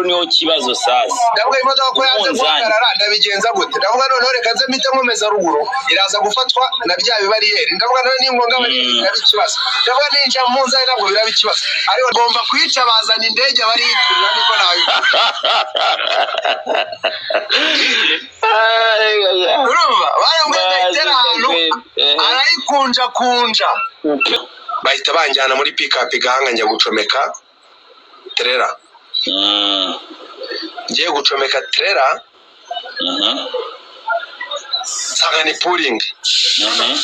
rero niho kibazo sasa ndavuga imodoka ko yanze guhagarara ndabigenza gute ndavuga none reka nze mpite nkomeza ruguru iraza gufatwa na bya bibariyeri ndavuga none ningonga bari ikibazo ndavuga ninja mpunza nabwo biraba ikibazo ari bagomba kwica bazana indege bari yitura niko nayo urumva barambwira itera ahantu arayikunja bahita banjyana muri pick-up Gahanga njya gucomeka trailer ngiye gucomeka trailer sanga ni pooling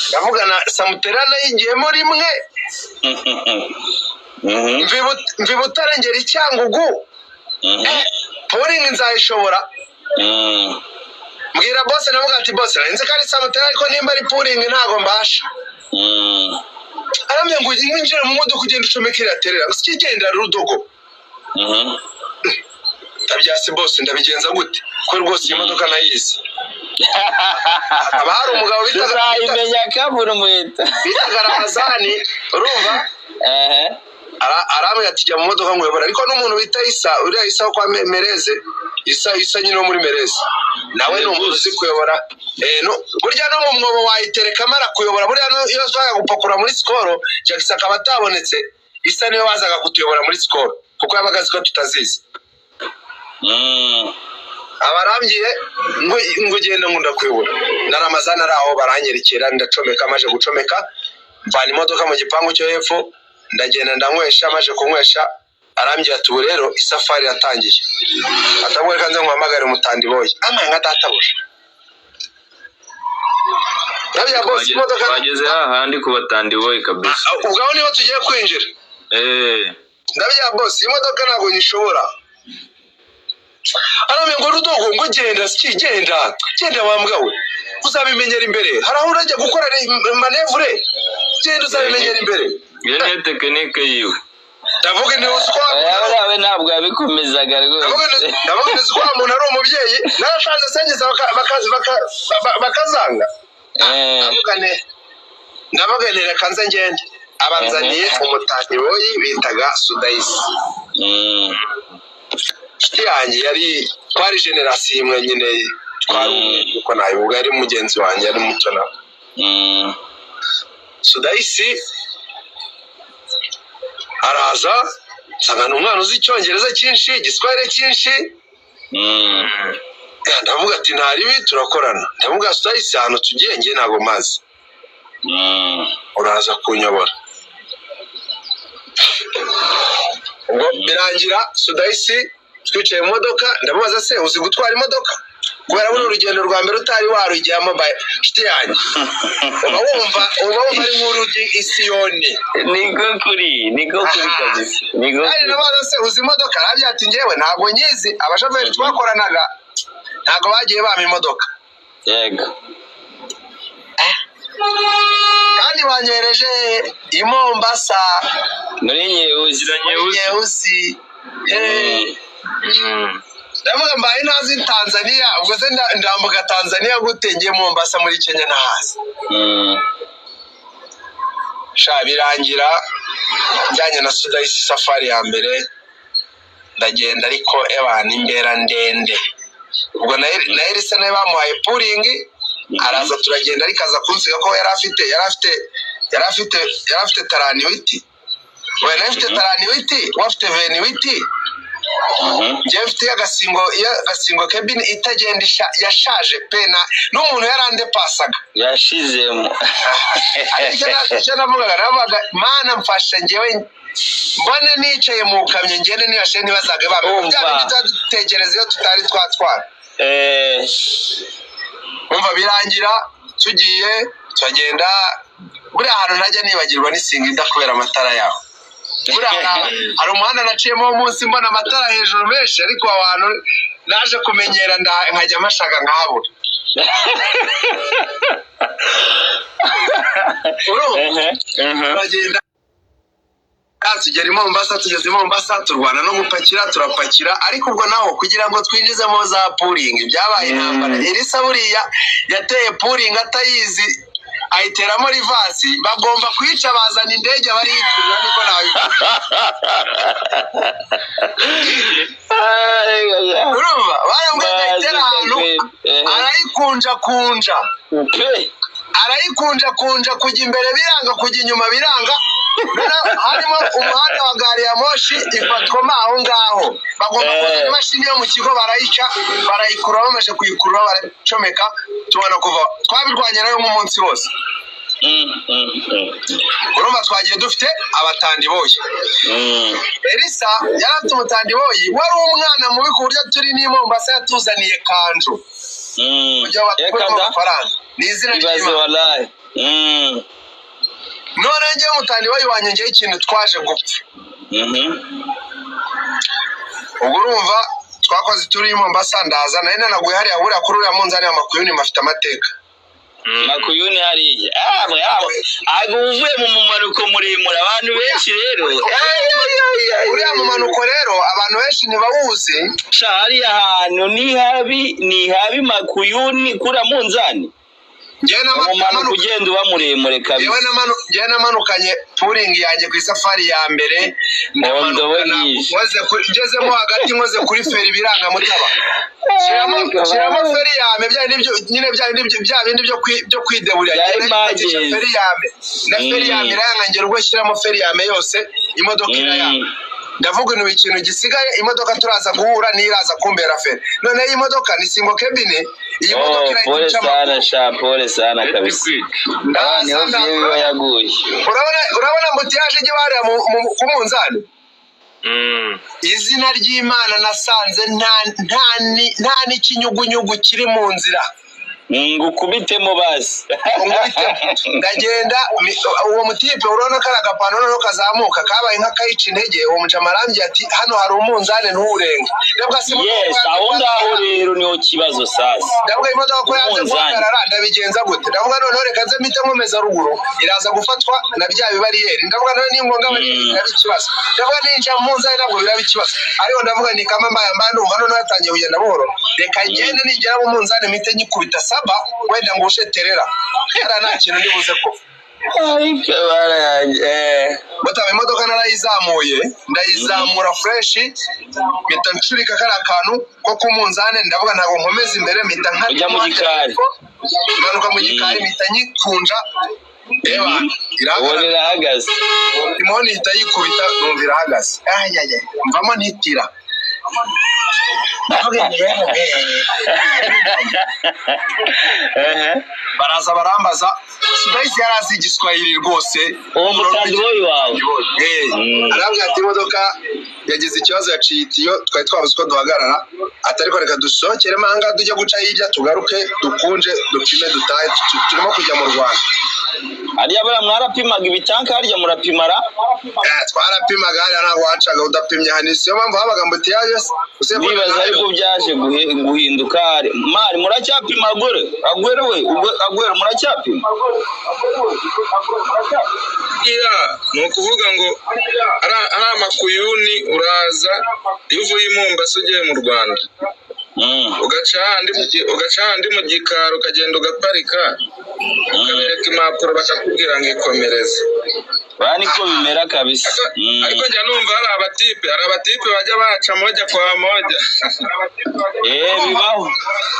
ndavuga na samutera nayingiyemo rimwe mvi butarengera icyangugu pooling nzayishobora mbwira boss navuga ati boss nzi ko ari samutera ariko nimba ari pooling ntago mbasha aramye ngo injira mu modoka ugenda ucomekera terera usikigenda rudogo tabyase boss ndabigenza gute ko rwose imodoka nayizi abari umugabo bitazayimenya kabura mwita bitagaragazani urumva aramwe ati jya mu modoka ngwebora ariko n'umuntu bita Isa uriya Isa kwa Mereze Isa nyine muri Mereze nawe n'umuntu uzi kuyobora no burya no mu mwobo wayitereka mara kuyobora burya no iyo zwaga gupakura muri Skol Jackson akaba atabonetse Isa niyo bazaga kutuyobora muri Skol kuko yabagazi ko tutazizi abarambye ngo ugenda ngunda kuyobora naramazana araho baranyerekera ndacomeka amaje gucomeka mvana imodoka mu gipangu cyo hepfo ndagenda ndanywesha amaje kunywesha arambye ati ubu rero isafari yatangiye atabwe kanze nkwamagare Mutandiboye nka databuje nabya boss imodoka bageze hahandi ku Batandiboye kabisa ubwo niho tugiye kwinjira nabya boss imodoka ntago nyishobora arame ngo rudogo ngo genda wambwawe uzabimenyera imbere haraho urajya gukora manevre genda uzabimenyera imbere iyo ni tekinike yiwe ndavuga ni uswa yawe ntabwo yabikomezaga rwose ndavuga ni uswa umuntu ari umubyeyi narashanze sengeza bakazanga ndavuga ne reka nze ngende abanzaniye Umutandiboye bitaga Sudaisi yanjye yari twari generation imwe nyine twari uko nayo ari mugenzi wanjye ari muto na Sudaisi araza sanga n'umwana uzi Icyongereza cyinshi Igiswahili cyinshi ndavuga ati ntaribi turakorana ndavuga Sudaisi hano tugiye nge ntago mazi uraza kunyobora ubwo birangira Sudaisi twicaye mu modoka ndamubaza se uzi gutwara imodoka kubera buri urugendo rwa mbere utari warujyamo shiti yanjye uba wumva ari nk'urugi Isiyoni niko kuri kabisa ari nabaza se uzi imodoka arabyati ati ngewe ntago nyizi abashoferi twakoranaga ntago bagiye bama imodoka yego kandi banyereje i Mombasa muri Nyeusi ndavuga mbaye nazi Tanzania ubwo se ndambuka Tanzania gute ngiye Mombasa muri Kenya nahazi birangira njyanye na Sudaisi safari ya mbere ndagenda ariko ebana imbera ndende ubwo nayo se nayo bamuhaye pooling araza turagenda ariko aza kunsiga ko yari afite taraniwiti we nafite taraniwiti wafite veniwiti Jefte agasingo cabin itagenda yashaje pena n'umuntu yarande pasaga yashizemo ariko navuga mana mfasha ngewe mbone nicaye mu kamye ngene niyashe nibazaga batekereza iyo tutari twatwara umva birangira tugiye tugenda buri ahantu ntajya nibagirwa n'Isingida kubera amatara yaho hari umuhanda naciyemo umunsi mbona amatara hejuru menshi ariko abantu naje kumenyera nkajya mashaka nkahabura bagenda tugera tugeze i Mombasa turwana no gupakira turapakira ariko ubwo naho kugira ngo twinjizemo za pooling byabaye intambara Elisa buriya yateye pooling atayizi ayiteramo rivasi bagomba kwica bazana indege bari yitura niko nawe arayikunja arayikunja kujya imbere biranga kujya inyuma biranga harimo umuhanda wa gari ya moshi ifatwamo aho ngaho bagomba kuzana imashini yo mu kigo barayica barayikura bamaze kuyikurura baracomeka tubona kuva twabirwanya nayo mu munsi wose urumva twagiye dufite abatandiboyi Elisa yarafite umutandiboyi wari umwana mubi ku buryo turi n'i Mombasa yatuzaniye kanju kugira ngo bakuremo amafaranga ni izina ry'Imana none njye umutandiboyi wanjye ngewe ikintu twaje gupfa ubwo urumva twakoze turi i Mombasa ndaza nari nanaguye hariya buriya kuri uriya munzani Makuyuni mafite amateka Makuyuni hariya aguvuye mu mumanuko muremure abantu benshi rero uriya mumanuko rero abantu benshi ntibawuzi hariya hantu ni habi Makuyuni kura munzani umumanuko ugenda uba muremure kabisa njyewe namanukanye puringi yanjye ku isafari ya mbere ngezemo hagati nkoze kuri feri biranga mutaba shyiramo feri yame bya bindi byo kwideburira feri yame na feri yame irayangangera ubwo shyiramo feri yame yose imodoka irayanga ndavuga ikintu gisigaye imodoka turaza guhura n'iraza kumbera feri none iyi modoka ni singo kebine iyi modoka pole sana kabisa urabona mutiyaje ijya hariya ku munzani izina ry'Imana nasanze nta n'ikinyugunyugu kiri mu nzira ngukubitemo basi ndagenda uwo mutipe urabona ko ari agapantaro noneho kazamuka kabaye nk'akayica intege uwo mujama arambye ati hano hari umunzani ntuwurenge aho ngaho rero niho kibazo sasa ndavuga imodoka ko yanze guhagarara ndabigenza gute ndavuga noneho reka nze mpite nkomeza ruguru iraza gufatwa na bya bibariyeri ndavuga noneho n'ingonga biraba ikibazo ndavuga ninjira mu munzani ntabwo biraba ikibazo ariko ndavuga ni kama mbaye ndumva noneho yatangiye kugenda buhoro reka ngende ningera mu munzani mpite nyikubita wenda ngo ushe terera nta kintu ndibuze ko mutaba imodoka narayizamuye ndayizamura fresh mpita ncurika kariya kantu ko ku munzane ndavuga ntabwo nkomeza imbere mpita ujya mu gikari manuka mu gikari mpita nyikunja ubona irahagaze imoni ihita yikubita numva irahagaze mvamo ntitira baraza barambaza Sudahisi yarazi igiswahili rwose uwo mutandiboyi wawe arambwira ati imodoka yagize ikibazo yaciye itiyo twari twabuze uko duhagarara atariko reka dusohokeremo ahangaha tujya guca hirya tugaruke dukunje dupime dutahe turimo kujya mu Rwanda hariya buriya mwarapimaga ibitanka harya murapimara twarapimaga hariya ntabwo wacaga udapimye hano siyo mpamvu habaga mbutiyaje nibaza ariko byaje guhinduka mari muracyapima agwere muracyapima ni ukuvuga ngo ari Makuyuni uraza iyo uvuye i Mombasa ugiye mu Rwanda ugaca ahandi mu gikari ukagenda ugaparika ukabereka impapuro bakakubwira ngo ikomereze bani ko bimera kabisa ariko njya numva hari abatipe bajya baca moja kwa moja bibaho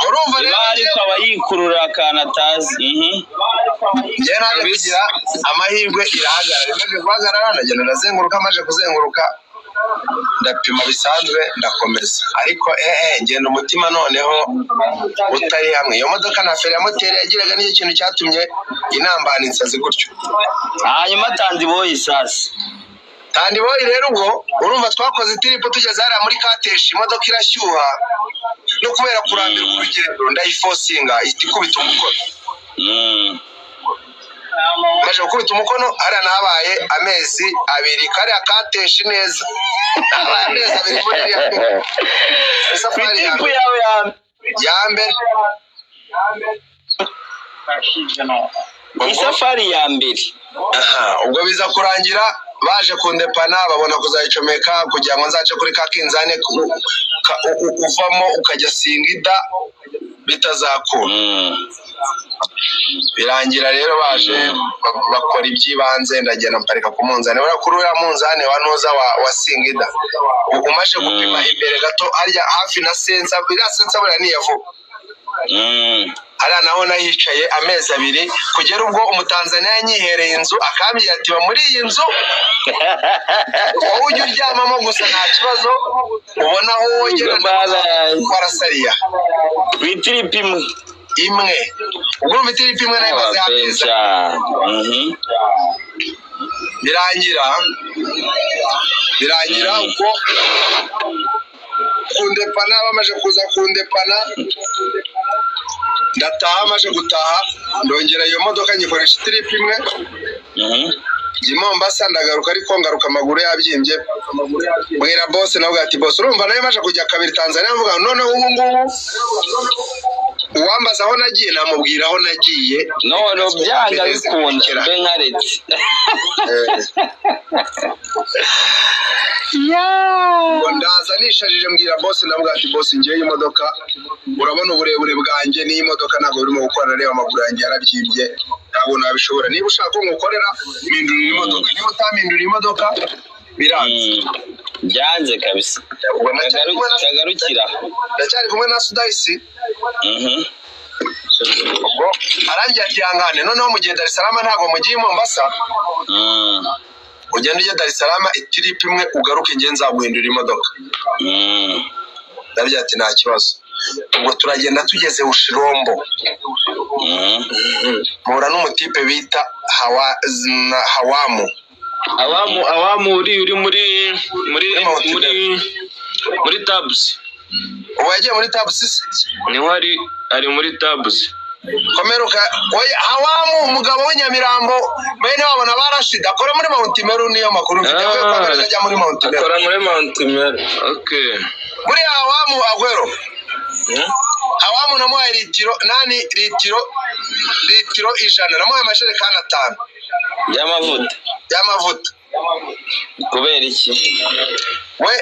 urumva rero ariko abayikurura akana atazi njye naje kugira amahirwe irahagarara imaze guhagarara ndagenda ndazenguruka maze kuzenguruka ndapima bisanzwe ndakomeza ariko ngenda umutima noneho utari hamwe iyo modoka na feri ya moteri yagiraga n'icyo kintu cyatumye inambanitsa gutyo hanyuma tandiboyi sasa tandiboyi rero ubwo urumva twakoze tiripo tugeze hariya muri Kateshi imodoka irashyuha no kubera kurambirwa urugendo ndayifosinga ikubita umukono maze gukubita umukono hariya nahabaye amezi 2 kariya Kateshi neza nabaye amezi 2 muri iriya safari yawe ya mbere isafari ya mbere ubwo biza kurangira baje kundepana babona kuzayicomeka kugira ngo nzace kuri kakinzane uvamo ukajya Singida bitazakura birangira rero baje bakora iby'ibanze ndagenda mparika ku munzane kuri uriya munzane wa Noza wa Singida umaze gupima imbere gato harya hafi na sensa buriya sensa buriya niyavuga ara naho nayicaye amezi 2 kugera ubwo umutanzania yanyihereye inzu akambye ati ba muri iyi nzu wowe ujye uryamamo gusa nta kibazo ubona aho wogera barasariya bitiripi imwe ubwo bitiripi imwe nayo maze amezi birangira uko kundepana bamaje kuza kundepana ndataha maje gutaha ndongera iyo modoka nyikoresha trip imwe Mombasa ndagaruka ariko ngaruka amaguru yabyimbye mwira boss nawe ati boss urumva nayo maje kujya kabiri Tanzania mvuga none ubu ngubu uwambaza aho nagiye namubwira aho nagiye none byanga bikunda be nkaretse ndaza nishajije mbwira boss navuga ati boss ngiye imodoka urabona uburebure bwanjye ni imodoka ntabwo urimo gukora reba amaguru yanjye yarabyimbye ntabwo nabishobora niba ushaka ko ngukorera mpindura imodoka niba utamindura imodoka biranze byanze kabisa tagarukira ndacyari kumwe na Sudaisi ubwo arangiye atihangane noneho mu gihe Dar es Salaam ntabwo mugiye Mombasa ugenda ujya Dar es Salaam itrip imwe ugaruke nge nzaguhindura imodoka ndabya ati nta kibazo ubwo turagenda tugeze Ushirombo mura n'umutipe bita Hawamu uri muri tabs ubu yagiye muri tabs ni ari muri tabs komeruka oya Hawamu umugabo w'Inyamirambo bene babona barashida akora muri Mount Meru niyo makuru mfite ko komereza ajya muri Mount Meru akora muri Mount Meru okay muri Hawamu Agwero Hawamu namuhaye litiro 100 namuhaye amajerekani 5 y'amavuta kubera iki we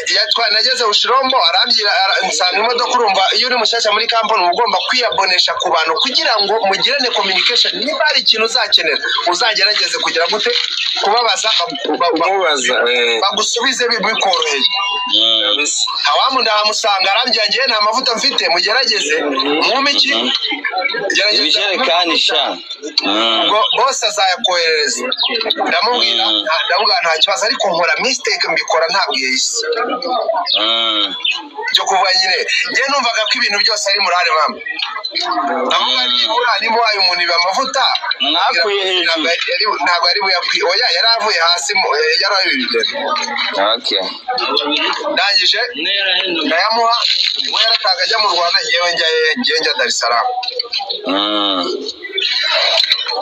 nageze Ushirombo arambira nsanga imodoka urumva iyo uri mushyashya muri company ugomba kwiyabonesha ku bantu kugira ngo mugirane communication niba ari ikintu uzakenera uzagerageze kugira gute kubabaza bagusubize bikoroheye Hawamu ndahamusanga arambye ngiye nta mavuta mfite mugerageze mwumiki ibijerekani sha boss azayakohereza ndamubwira nta kibazo ariko nkora mistake mbikora ntabwiye isi cyo kuvuga nyine nge numvaga ko ibintu byose ari murare mama ni muhaye umuntu iba amavuta mwakuye hejuru ntabwo ari buyakwiye oya yaravuye hasi yarabibye okay ndangije ndayamuha we yarataga ajya mu Rwanda ngewe njya Dar es Salaam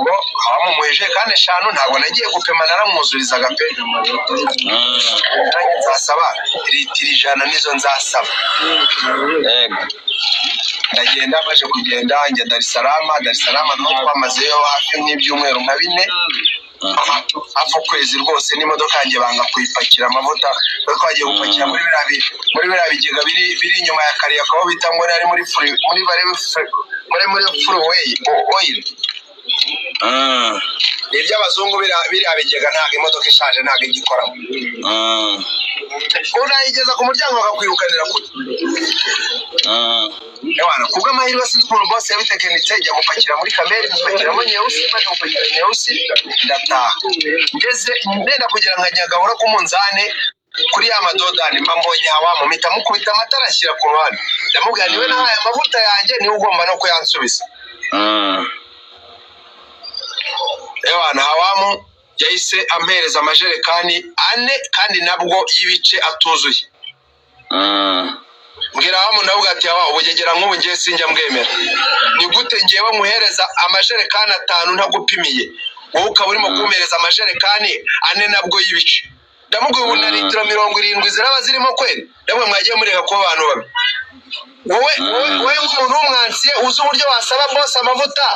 ngo abamumuheje kandi 5 ntabwo nagiye gupema naramwuzurizaga pe nzasaba litiro 100 nizo nzasaba ndagenda baje kugenda njya Dar es Salaam no twamazeyo hafi n'ibyumweru nka 4 afu kwezi rwose n'imodoka yanjye banga kuyipakira amavuta kuko twagiye gupakira muri biriya bigega biri inyuma ya kariya akaba bita ngo ari muri freeway oil iby'abazungu biriya bigega ntabwo imodoka ishaje ntabwo igikoramo unayigeza ku muryango bakakwirukanira kure Ewana kubwa mahirwe sinzi ukuntu boss yabitekenitse njya gupakira muri kamere gupakiramo nyeusi maze gupakira nyeusi ndataha ngeze ndenda kugira nkajya gahora ku munzane kuri ya madodani mbambonye Hawamu mpita mukubita amatara ashyira ku ruhande ndamubwira niwe nahaye amavuta yanjye niwe ugomba no kuyansubiza Ewana Hawamu yahise ampereza amajerekani 4 kandi nabwo y'ibice atuzuye mbwira Hawamu navuga ati aba ubugegera nk'ubu ngiye sinjya mbwemera ni gute ngiyewe muhereza amajerekani 5 ntagupimiye wowe ukaba urimo kumereza amajerekani 4 nabwo y'ibice ndamubwiye ubu na litiro 70 ziraba zirimo kweli ndamwe mwagiye mureka ko abantu babi wowe nk'umuntu w'umwansiye uzi uburyo wasaba boss amavuta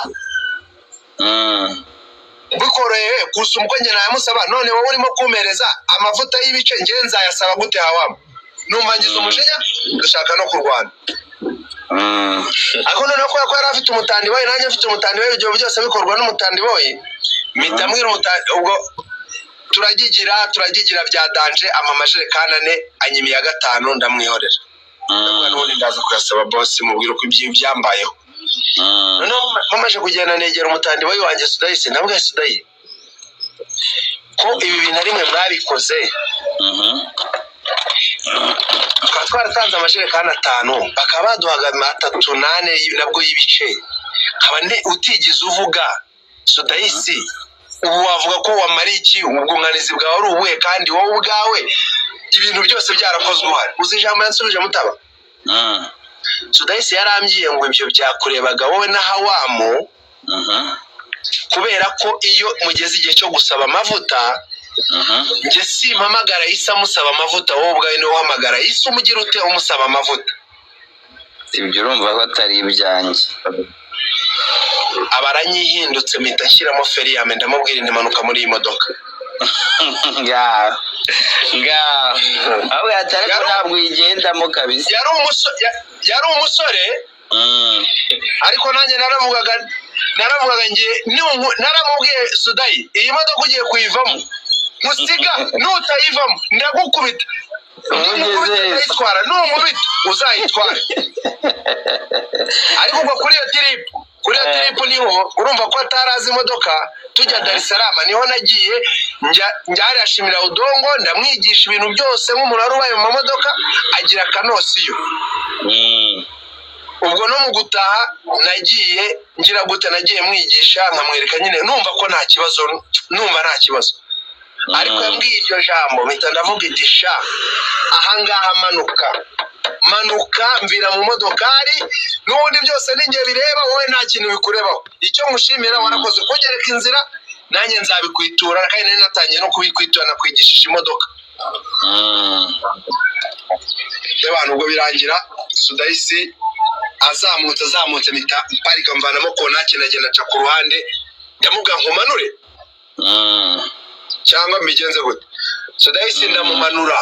bikoroheye gusa umko njye nayamusaba none wowe urimo kumereza amavuta y'ibice ngiye nzayasaba gute Hawamu numva ngize umujinya ndashaka no kurwana ako none ko yari afite umutandi boy nanjye afite umutandi boy ibyo byose bikorwa n'umutandi boy mitamwira umutandi ubwo turagigira bya danje amajerekani 4 anyimiye 5 ndamwihorera ndabona n'ubundi ndaza kuyasaba boss mubwira ko ibyo byambayeho noneho mamaje kugenda negera umutandi wayo wanjye Sudahisi ndabwira Sudayi ko ibi bintu ari mwe mwabikoze twaratanze amajerekani 5 bakaba baduhaga 3-8 nabwo y'ibice kaba utigize uvuga Sudahisi ubu wavuga ko wamari iki ubwunganizi bwawe ari ubuhe kandi wowe ubwawe ibintu byose byarakozwe uhari uzi ijambo yansubije mutaba Sudahisi yarambyiye ngo ibyo byakurebaga wowe na Hawamu kubera ko iyo mugeze igihe cyo gusaba amavuta nge simpamagara Isa musaba amavuta wowe ubwawe niwe uhamagara Isa umugira ute umusaba amavuta ibyo urumva ko atari ibyanjye abaranyihindutse mpita nshyiramo Feriyame ndamubwira imanuka muri iyi modoka aho yatari ko ntabwo yigendamo kabisa yari umusore ariko nanjye naravugaga nge naramubwiye Sudayi iyi modoka ugiye kuyivamo musiga nutayivamo ndagukubita numubita uzayitware ariko ubwo kuri iyo tiripu niho urumva ko atarazi imodoka tujya Dar es Salaam niho nagiye njyari ashimira Udongo ndamwigisha ibintu byose nk'umuntu wari ubaye mu modoka agira kanosiyo ubwo no mu gutaha nagiye ngira gute nagiye mwigisha nkamwereka nyine numva ko nta kibazo ariko yambwiye iryo jambo mpita ndavuga iti sha ahangaha manuka mvira mu modokari n'ubundi byose ninjye bireba wowe nta kintu bikurebaho icyo mushimira warakoze kugereka inzira nanjye nzabikwitura kandi nari natangiye no kubikwitura nakwigishije imodoka abantu ubwo birangira Sudahisi azamutse mpita parika mvanamo kontake nagenda nca ku ruhande ndamubwira nkumanure cyangwa mbigenze gute Sudahisi ndamumanura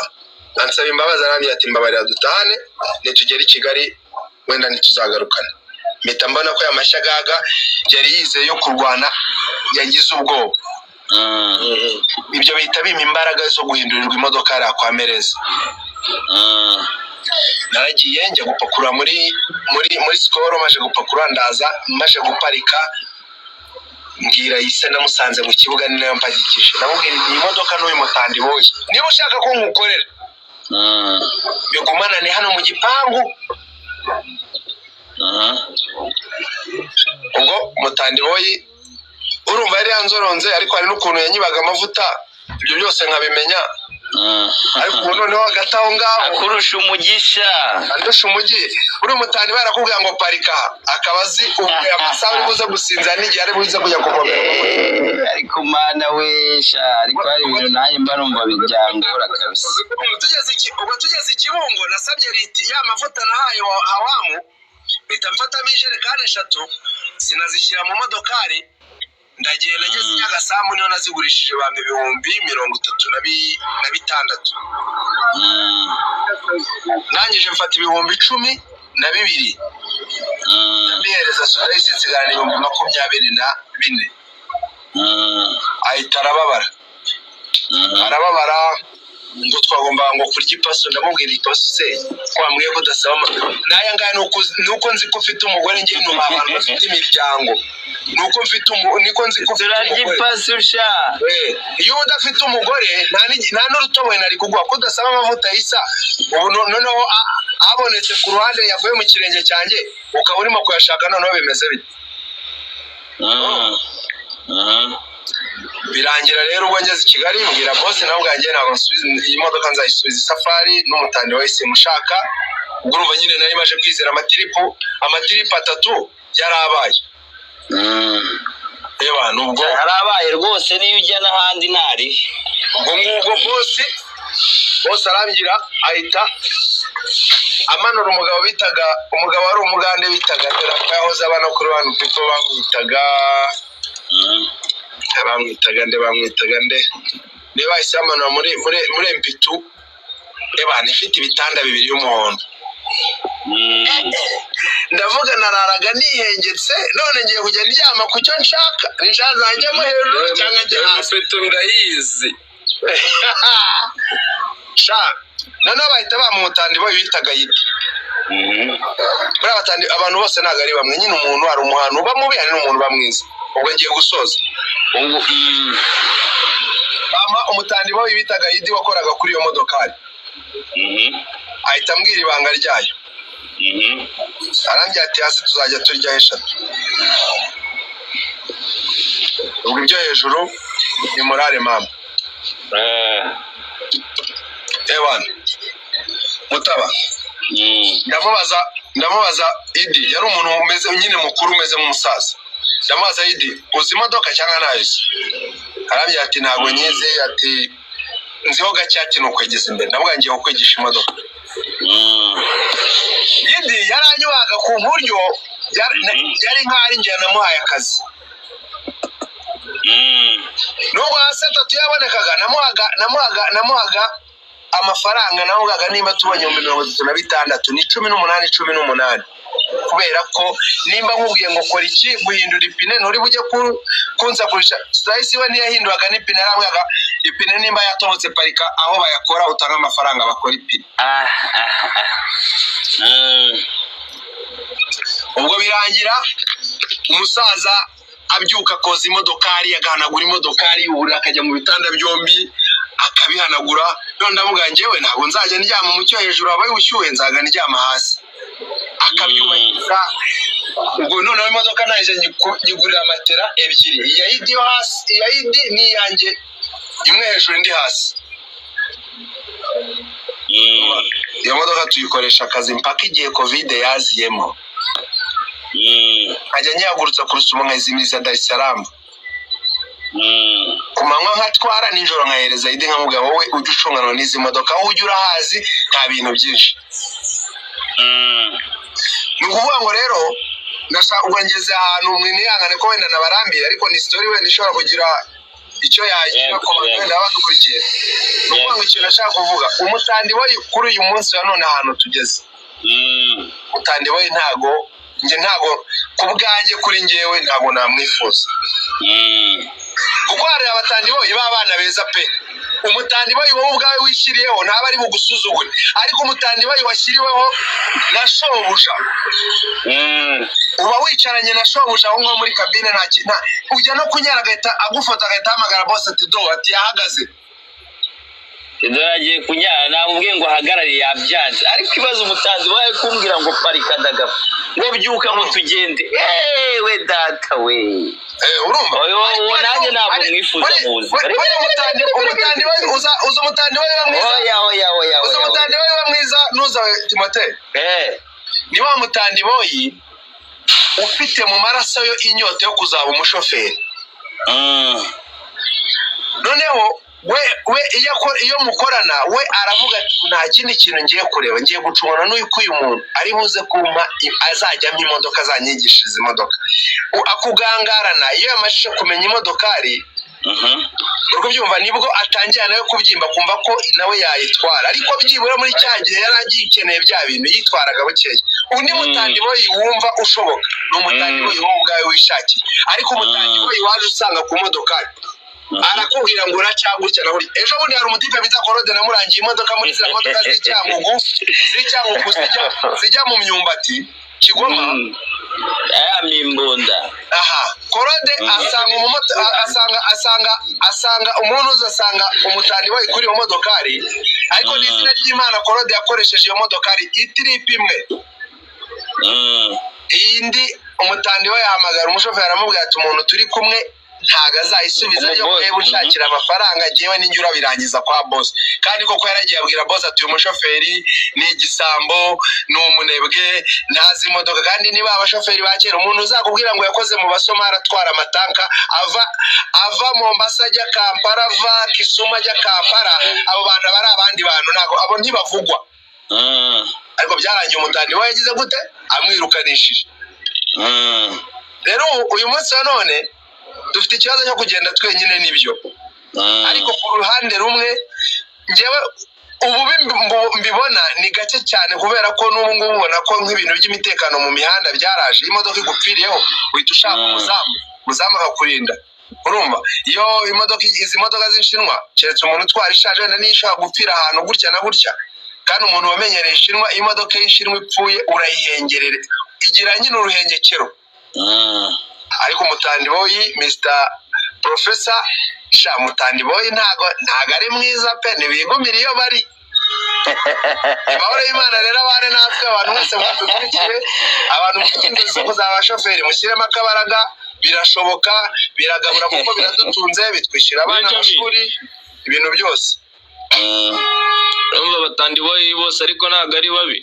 ansaba imbabazi arambwira ati mbabarira dutahane nitugera i Kigali wenda ntituzagarukana mpita mbona ko yamashagaga yari yizeye yo kurwana yagize ubwoba ibyo bihita bimpa imbaraga zo guhindurirwa imodoka yari kwa Mereza naragiye njya gupakura muri Skol maje gupakura ndaza maje guparika mbwira Isa namusanze mu kibuga ni nayo mpagikishe ndamubwira iyi modoka n'uyu mutandi boye niba ushaka ko nkukorera bigumana ni hano mu gipangu ubwo mutandi boye urumva yari yanzoronze ariko hari n'ukuntu yanyibaga amavuta ibyo byose nkabimenya ariko ubu noneho hagati aho ngaho akurusha umugisha andusha umugi uri mutandi barakubwira ngo parika akaba azi amasaha uza gusinza n'igihe ari buze kujya kuvomera ariko mana wesha ariko hari ibintu nanjye mba numva bijyangora kabisa tugeze Kibungo nasabye ya mavuta nahaye Hawamu mpita mfatamo ijerekani 3 sinazishyira mu modokari ndagiye nageze Nyagasambu niho nazigurishije bambe 36,000 nangije mfata 10,12 ndabihereza Sudahisi nsigana 24,000 ahita arababara ngo twagomba ngo kurya ipaso ndamubwira ipaso se kwambwiye ko dasaba naya ngaya nuko nzi ko ufite umugore ngiye no abantu bafite imiryango nuko mfite niko nzi ko ufite umugore ipaso sha iyo udafite umugore nta n'urutoboye nari kugwa ko dasaba amavuta Isa ubu noneho abonetse ku ruhande yavuye mu kirenge cyanjye ukaba urimo kuyashaka noneho bimeze bite birangira rero ubwo ngeze i Kigali mbwira boss nawe bwanjye ntabwo iyi modoka nzayisubiza Safari n'umutandi wese mushaka ubwo urumva nyine nari maje kwizera amatiripu 3 yarabaye reba nubwo yarabaye rwose niyo ujya n'ahandi ntari ubwo boss arambwira ahita amanura umugabo wari umugande bitaga yahoze abana kuri bantu kuko bamwitaga nde niba isamana muri MP2 ifite ibitanda 2 y'umuhondo ndavuga nararaga nihengetse none ngiye kujya ndyama ku cyo nshaka nshazanjyemo hejuru cyangwa njye hasi ndayizi sha none bahita bamutandi bo bitaga yiti Buriya abatandi abantu bose ntago ari bamwe, nyine umuntu hari umuhano uba mubi hari n'umuntu uba mwiza. Ubwo ngiye gusoza mama umutandi bo bitaga Idi wakoraga kuri iyo modokari ahita ambwira ibanga ryayo. Arambye ati hasi tuzajya turya eshatu, ubwo ibyo hejuru ni morale mama. Ewan Mutaba ndamubaza Idi yari umuntu umeze nyine mukuru umeze nk'umusaza. Ndamubaza Idi uzi imodoka cyangwa ntayizi? Arambye ati ntago nyizi, ati nziho gacyaki nukwegeza imbere. Ndavuga ngiye kukwigisha imodoka. Idi yaranywaga ku buryo yari nk'ari ngiye namuhaye akazi. Nubwo aseta tuyabonekaga namuhaga amafaranga navugaga nimba tubonye 36 ni 18 kubera ko nimba nkubwiye ngo kora iki guhindura ipine nturi bujye kunza kurisha Slice we niyahinduraga n'ipine aramwaga ipine nimba yatobotse parika aho bayakora utanga amafaranga bakora ipine. Ubwo birangira umusaza abyuka koza imodokari agahanagura imodokari ubu akajya mu bitanda byombi akabihanagura. None ndavuga ngewe ntabwo nzajya ndyama mu cyo hejuru abaye ushyuhe nzaga ndyama hasi akabyubahiriza. Ubwo noneho imodoka naje nyigurira matera ebyiri, iya Idi yo hasi, iya Idi ni yanjye imwe hejuru ndi hasi. Iyo modoka tuyikoresha akazi mpaka igihe Covid yaziyemo. Ajya nyagurutsa ku Rusumo nkazimiriza Dar es Salaam. Kumanywa nkatwara nijoro nkahereza Idi nkamuga wowe ujye ucungana n'izi modoka aho ujya urahazi nta bintu byinshi. Ni ukuvuga ngo rero ndashaka ubangeze ahantu mwini yangane ko wenda nabarambira ariko ni story wenda ishobora kugira icyo yagira ko wenda badukurikiye. Ni ukuvuga ngo ikintu nashaka kuvuga umutandi we kuri uyu munsi wa none ahantu tugeze. Umutandi we ntago kubwanjye kuri ngewe ntago namwifuza. Kuko hari abatandi bo b'abana beza pe. Umutandi bo wowe ubwawe wishyiriyeho ntaba ari bugusuzugure, ariko umutandi bo washyiriweho na shobuja. Uba wicaranye na shobuja aho ngo muri kabine nta ujya no kunyara agahita agufata agahita hamagara boss ati do ati yahagaze. Yagiye kunyara namubwiye ngo ahagarare yabyanze, ariko ibaza umutandi wawe kumbwira ngo parika ndagapfa ngo byuka ngo tugende. We data we urumva uwo nanjye ntabwo mwifuza muzi. Umutandi we uza umutandi we bamwiza. Uza umutandi we bamwiza nuza Timothée. Ni wa mutandi boyi ufite mu maraso yo inyota yo kuzaba umushoferi. Noneho we iyo mukorana we aravuga ati nta kindi kintu ngiye kureba, ngiye gucungana n'uyu muntu ari buze kumpa azajyamo imodoka zanyigishiriza imodoka. Akugangarana iyo yamashije kumenya imodokari urwo byumva nibwo atangira nawe kubyimba kumva ko nawe yayitwara, ariko byibura muri cyagihe yaragiye ikeneye bya bintu yitwaraga bukeye. Undi mutandi boyi wumva ushoboka no mutandi boyi wowe ubwawe wishakiye, ariko umutandi boyi waje usanga ku modokari arakubwira ngo uracyagutya naho ejo bundi hari umutipe bita Korode namurangiye imodoka muri zira modoka z'icyangugu zijya mu myumbati Kigoma mimbunda. Korode asanga umuntu uzasanga umutandi we kuri iyo modokari, ariko n'izina ry'Imana Korode yakoresheje iyo modokari itripe imwe. Indi umutandi we yahamagara umushoferi aramubwira ati umuntu turi kumwe ntaga azayisubiza yo kweba ushakira amafaranga jewe n'injura birangiza kwa boss. Kandi koko yaragiye abwira boss ati uyu mushoferi ni igisambo ni umunebwe ntazi imodoka. Kandi niba abashoferi bakera umuntu uzakubwira ngo yakoze mu basomara atwara amatanka ava Mombasa ajya Kampala ava Kisumu ajya Kampala, abo bantu bari abandi bantu ntago abo ntibavugwa. Ariko byarangiye umutandi we yagize gute amwirukanishije. Rero uyu munsi wa none dufite ikibazo cyo kugenda twenyine nibyo, ariko ku ruhande rumwe ngewe ubu mbibona ni gake cyane kubera ko n'ubu ngubu ubona ko nk'ibintu by'imitekano mu mihanda byaraje. Imodoka igupfiriyeho uhita ushaka umuzamu akakurinda. Urumva iyo izi modoka z'inshinwa keretse umuntu utwara ishaje wenda niyo ishobora gupfira ahantu gutya na gutya kandi umuntu wamenyereye Ishinwa imodoka y'Ishinwa ipfuye urayihengerere igira nyine uruhengekero ariko Mutandiboyi Mr Professor Mutandiboyi ntago ari mwiza pe ntibigumira iyo bari Mahoro y'Imana rero abane natwe abantu bose batudukire abantu mukinduze kuzabashoferi mushyiremo akabaraga birashoboka biragabura kuko biradutunze bitwishira abana amashuri ibintu byose urumva Batandiboyi bose ariko ntago ari babi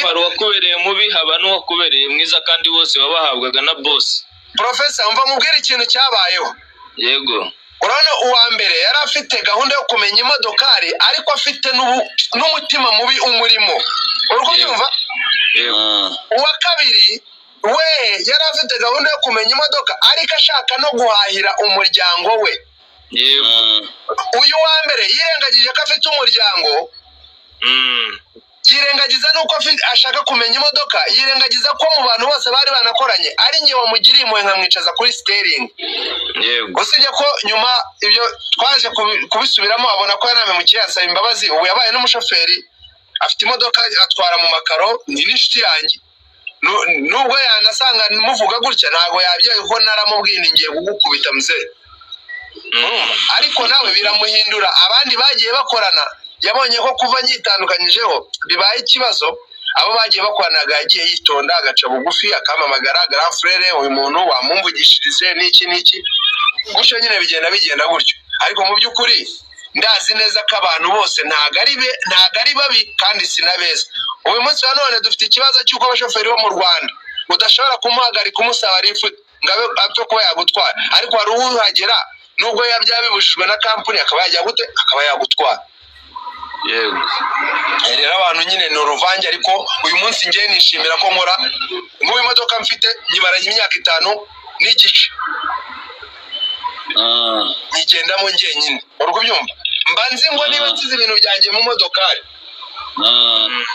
hari uwakubereye mubi haba n'uwakubereye mwiza kandi bose babahabwaga na boss Professor mva mubwira ikintu cyabayeho yego urabona uwa mbere yari afite gahunda yo kumenya imodokari ariko afite n'umutima mubi umurimo uriko byumva uwa kabiri we yari afite gahunda yo kumenya imodoka ariko ashaka no guhahira umuryango we uyu wa mbere yirengagije ko afite umuryango yirengagiza nuko ashaka kumenya imodoka yirengagiza ko mu bantu bose bari banakoranye ari nge wamugiriye impuhwe nkamwicaza kuri steering usibye ko nyuma ibyo twaje kubisubiramo abona ko yanamemukiye ansaba imbabazi ubu yabaye n'umushoferi afite imodoka atwara mu makaro ni n'inshuti yanjye nubwo yanasanga muvuga gutya ntago yabyaye ko naramubwiye ngiye kugukubita mzee ariko nawe biramuhindura abandi bagiye bakorana yabonye ko kuva nyitandukanyijeho bibaye ikibazo abo bagiye bakoranaga yagiye yitonda agaca bugufi akamamagara grand frère uyu muntu wamumvugishirije n'iki gutyo nyine bigenda gutyo ariko mu by'ukuri ndazi neza ko abantu bose ntago ari babi kandi sinabeza uyu munsi wa none dufite ikibazo cy'uko abashoferi bo mu Rwanda udashobora kumuhagarika umusaba rifuti ngabe apfe kuba yagutwara ariko hari uhagera nubwo yabyabibujijwe na kampani akaba yajya gute akaba yagutwara yego rero abantu nyine no ruvange ariko uyu munsi ngiye nishimira ko nkora mu imodoka mfite nyibaranye imyaka 5 n'igice nigendamo ngiye nyine urwo byumva mbanzi ngo niba nsize ibintu byanjye mu modokari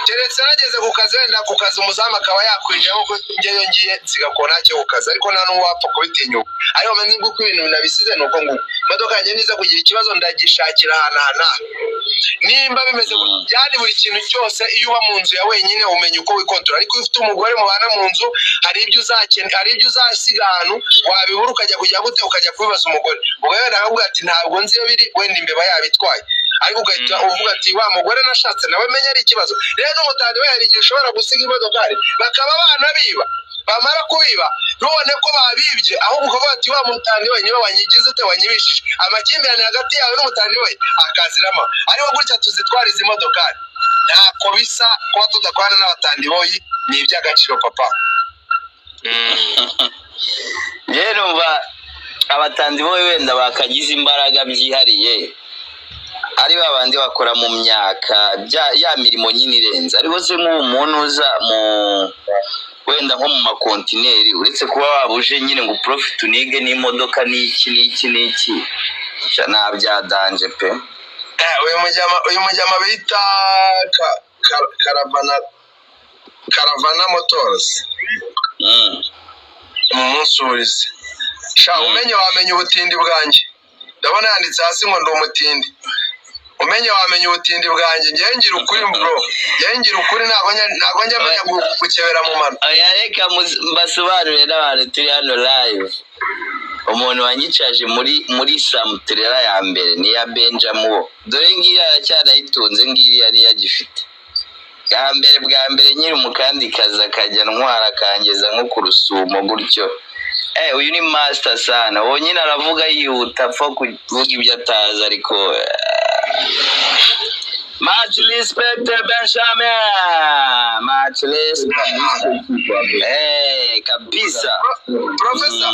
keretse nageze ku kazi wenda ku kazi umuzamu akaba yakwinjira ko ngeyo ngiye nsigakora cyo ku kazi ariko nta n'uwapfa kubitinyuka ariko manzi ngo ibintu nabisize nuko ngo imodoka yanjye niza kugira ikibazo ndagishakira hana nimba bimeze byari buri kintu cyose iyo uba mu nzu ya wenyine umenya uko wikontrola ariko ufite umugore mubana mu nzu hari ibyo uzakenda hari ibyo uzasiga ahantu wabibura ukajya kujya gute ukajya kubibaza umugore ugaye nakubwira ati ntabwo nzi iyo biri wenda imbeba yabitwaye ariko ugahita uvuga ati wa mugore nashatse nawe menya ari ikibazo rero n'umutandi we hari igihe ushobora gusiga imodokari bakaba bana biba bamara kubiba nubone ko babibye ahubwo ukavuga ati wa mutandi we niwe wanyigize ute wanyibishije amakimbirane hagati yawe n'umutandi we akazirama ariko gutya tuzitwara izi modokari ntako bisa kuba tudakwana n'abatandi boyi ni iby'agaciro papa rero abatandi boyi wenda bakagize imbaraga byihariye ari babandi bakora mu myaka ya mirimo nyine irenze ariko se nk'umuntu uza mu wenda nko mu makontineri uretse kuba wabuje nyine ngo profit unige n'imodoka n'iki nabyadanje pe uyu mujyama bita Caravana Motors umusurize umenye wamenye ubutindi bwanjye ndabona yanditse hasi ngo ndi umutindi umenye wamenye ubutindi bwanjye ngira ukuri bro ngira ukuri ntago njya menya gukebera mu mano reka mbasobanurire n'abantu turi hano live umuntu wanyicaje muri Samutrela ya mbere ni ya Benjamin dore ngira aracyanayitunze ngiri yari yagifite bwa mbere nyiri umukandi kaza akajya ntwara kangeza nko ku Rusumo gutyo uyu ni master sana uwo nyine aravuga yihuta apfa kuvuga ibyo atazi ariko much respect Benjamin much respect kabisa Professor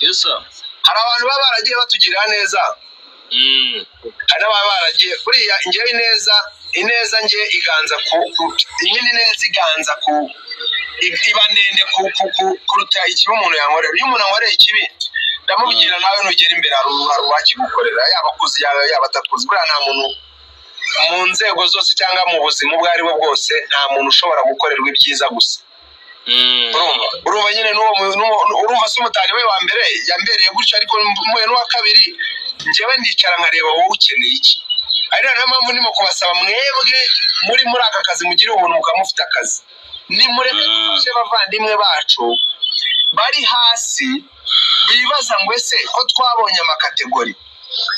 yes sir hari abantu baba baragiye batugirira neza hari ababa baragiye buriya ngewe ineza nge iganza nyine neza iganza iba ndende kuruta ikibi umuntu yankorera iyo umuntu ankoreye ikibi ndamubwira nawe nugera imbere hari uwakigukorera yaba akuzi yaba atakuzi buriya nta muntu mu nzego zose cyangwa mu buzima ubwo ari bwo bwose nta muntu ushobora gukorerwa ibyiza gusa urumva nyine urumva se umutari we wa mbere yambereye gutyo ariko mpuye n'uwa kabiri njyewe ndicara nkareba wowe ukeneye iki ari nayo mpamvu ndimo kubasaba mwebwe muri aka kazi mugire ubuntu mukamufite akazi nimureke dufashe abavandimwe bacu bari hasi bibaza ngo ese ko twabonye amakategori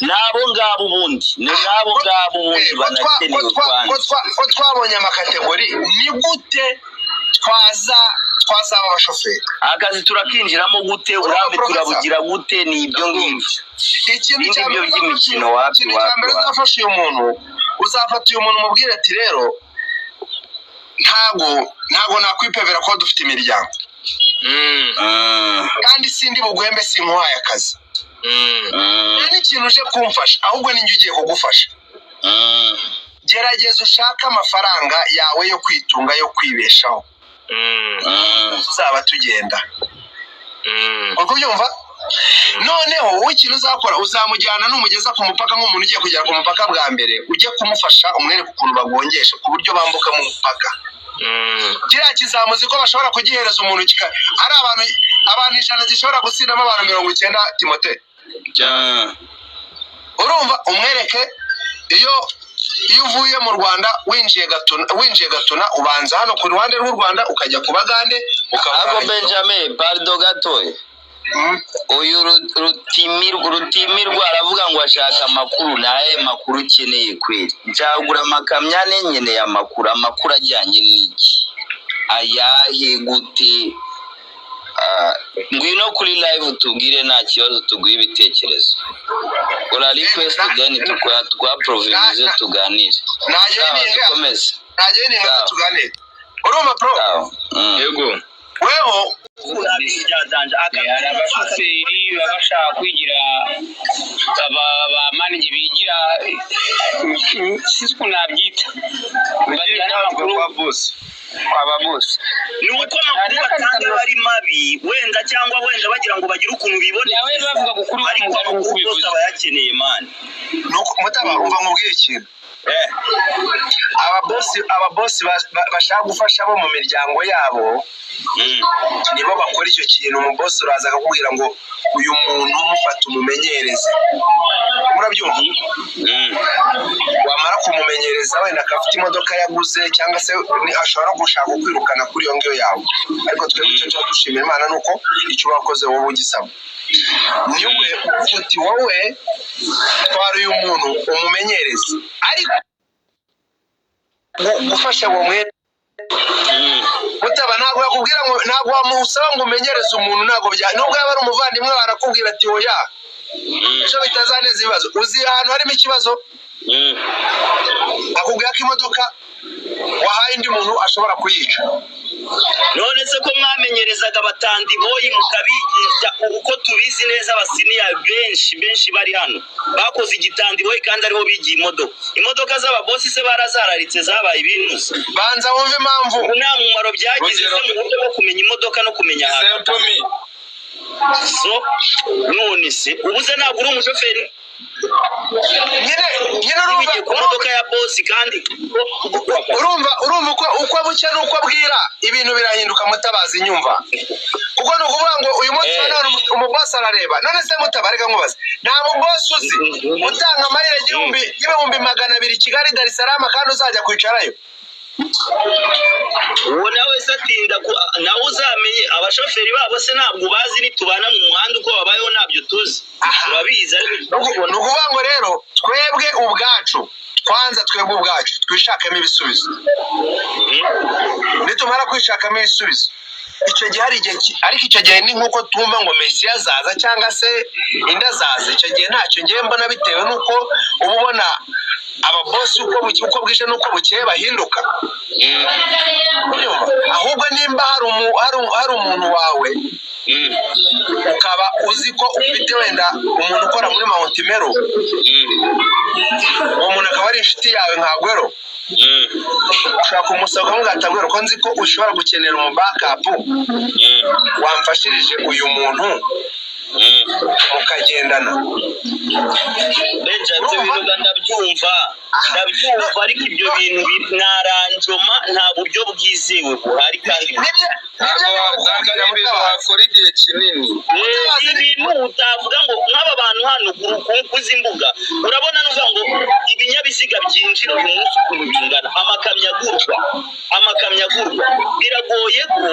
nabo ngabo ubundi banakenewe ko twabonye amakategori ni gute twazaba abashoferi akazi turakinjiramo gute urambe turabugira gute ni ibyo ngibyo ikintu cy'imikino wapi uzafasha uyu muntu uzafata uyu muntu mubwire ati rero ntago nakwipevera ko dufite imiryango kandi sindi bugwembe sinkwaye akazi ni ikintu uje kumfasha ahubwo ninjye ugiye kugufasha gerageza ushaka amafaranga yawe yo kwitunga yo kwibeshaho tuzaba tugenda uko byumva noneho wowe ikintu uzakora uzamujyana n'umugeza ku mupaka nk'umuntu ugiye kugera ku mupaka bwa mbere ujye kumufasha umwereka ukuntu bagongesha ku buryo bambuka mu mupaka kiriya kizamuzi ko bashobora kugihereza umuntu ari abantu 100 gishobora gutsindamo abantu 90 Timote urumva umwereke iyo uvuye mu Rwanda winjiye gatuna ubanza hano ku ruhande rw'u Rwanda ukajya ku Bagande ukaba Benjamin Bardo gatoye uyu rutimirwa aravuga ngo ashaka amakuru naye makuru ukeneye kweri njagura amakamya nyeneye amakuru ajyanye n'iki ayahe gute ngwino kuri live tubwire nta kibazo tuguye ibitekerezo ura request then tukwa provide tuganire komeza najye tuganire urumva pro yego weho abashoferi babashaka kwigira abamanage bigira siko nabyita bajyana amakuru kwa boss ni uko amakuru batanga bari mabi wenda cyangwa wenda bagira ngo bagire ukuntu bibone nawe bavuga gukuru umugabo kubivuza abayakeneye man nuko mutaba umva mubwiye ikintu ababosi bashaka gufasha abo mu miryango yabo nibo bakora icyo kintu umubosi uraza akakubwira ngo uyu muntu mufata umumenyereze murabyumva wamara kumumenyereza wenda akafite imodoka yaguze cyangwa se ashobora gushaka kwirukana kuri iyo ngiyo yawe ariko twebwe icyo cyo dushimira Imana nuko icyo bakoze wowe ugisaba niwe ufuti wowe twari uyu muntu umumenyereze ariko gufasha uwo mwe mutaba ntabwo yakubwira ngo ntabwo wamusaba ngo umenyereze umuntu ntabwo bya nubwo yaba ari umuvandimwe barakubwira ati oya ejo bitazaneza ibibazo uzi ahantu harimo ikibazo akubwira ko imodoka wahaye indi muntu ashobora kuyica none se ko mwamenyerezaga abatandi boyi mukabigisha uko tubizi neza abasiniya benshi bari hano bakoze igitandi boyi kandi ariho bigiye imodoka z'ababosi se barazararitse zabaye ibintu banza wumve impamvu nta mumaro byagize mu buryo bwo kumenya imodoka no kumenya ahantu so none se ubuze ntabwo uri umushoferi nyine urumva imodoka ya bosi kandi urumva uko bucya nuko bwira ibintu birahinduka mutabazi nyumva kuko no kuvuga ngo uyu munsi umubosi arareba none se mutabareka nkubaze nta mubosi uzi utanga amayire y'ibihumbi 200 Kigali Dar es Salaam kandi uzajya kwicarayo uwo nawe se atinda nawe uzamenye abashoferi babo se ntabwo bazi nitubana mu muhanda uko babayeho ntabyo tuzi urabizi ni ukuvuga ngo rero twebwe ubwacu twishakamo ibisubizo nitumara kwishakamo ibisubizo icyo gihe hari igihe ariko icyo gihe ni nk'uko tumva ngo Messi azaza cyangwa se inda zaza icyo gihe ntacyo ngiye mbona bitewe n'uko uba ubona ababosi uko bwije n'uko bukeye bahinduka ahubwo nimba hari umuntu wawe ukaba uzi ko ufite wenda umuntu ukora muri Mount Meru uwo muntu akaba ari inshuti yawe nka Gwero ushaka umusaba mugatagwero ko nzi ko ushobora gukenera umu backup wamfashirije uyu muntu mukagendana benja ibyo bintu ndabyumva ariko ibyo bintu naranjoma nta buryo bwizewe buhari kandi wakora igihe kinini ibintu utavuga ngo nk'aba bantu hano kuzi imbuga urabona nuvuga ngo ibinyabiziga byinjira uyu munsi ukuntu bingana amakamyo agurwa biragoye ko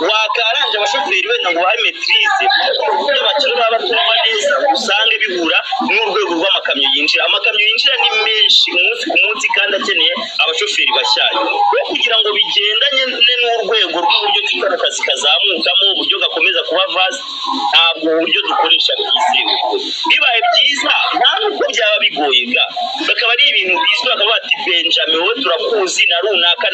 wakaranje abashoferi wenda ngo bahe maîtrise ibyo bakiri babatuma neza usange bihura n'urwego rw'amakamyo yinjira ni menshi umunsi ku munsi kandi akeneye abashoferi bashyashya kugira ngo bigendanye n'urwego rw'uburyo cy'ako kazi kazamukamo uburyo gakomeza kuba vast ntabwo uburyo dukoresha bwizewe bibaye byiza nta nubwo byaba bigoye bakaba ari ibintu bizwi bakaba bati Benjamin wowe turakuzi na runaka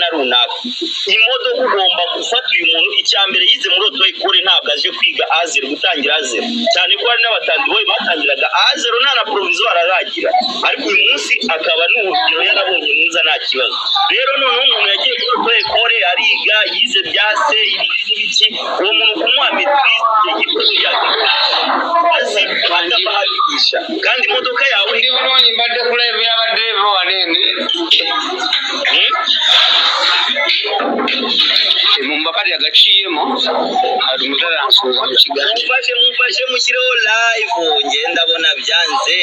imodoka ugomba gufata uyu muntu icyambere yize muri auto école ntabwo aje kwiga azero gutangira azero cyane ko hari n'abatandi boy batangiraga azero nta na provisoire aragira ariko uyu munsi akaba n'urugero yarabonye muza nta kibazo rero noneho umuntu yagiye kuri auto école ariga yize byase ibiki uwo muntu kumuha maîtrise y'igikoresho azi atabahagisha kandi imodoka yawe ndi bonye mbadde kulebera abadriver wanene mumbakari agaciyemo hari umudaransuza mu kiganiro mufashe mushyireho live ngenda ndabona byanze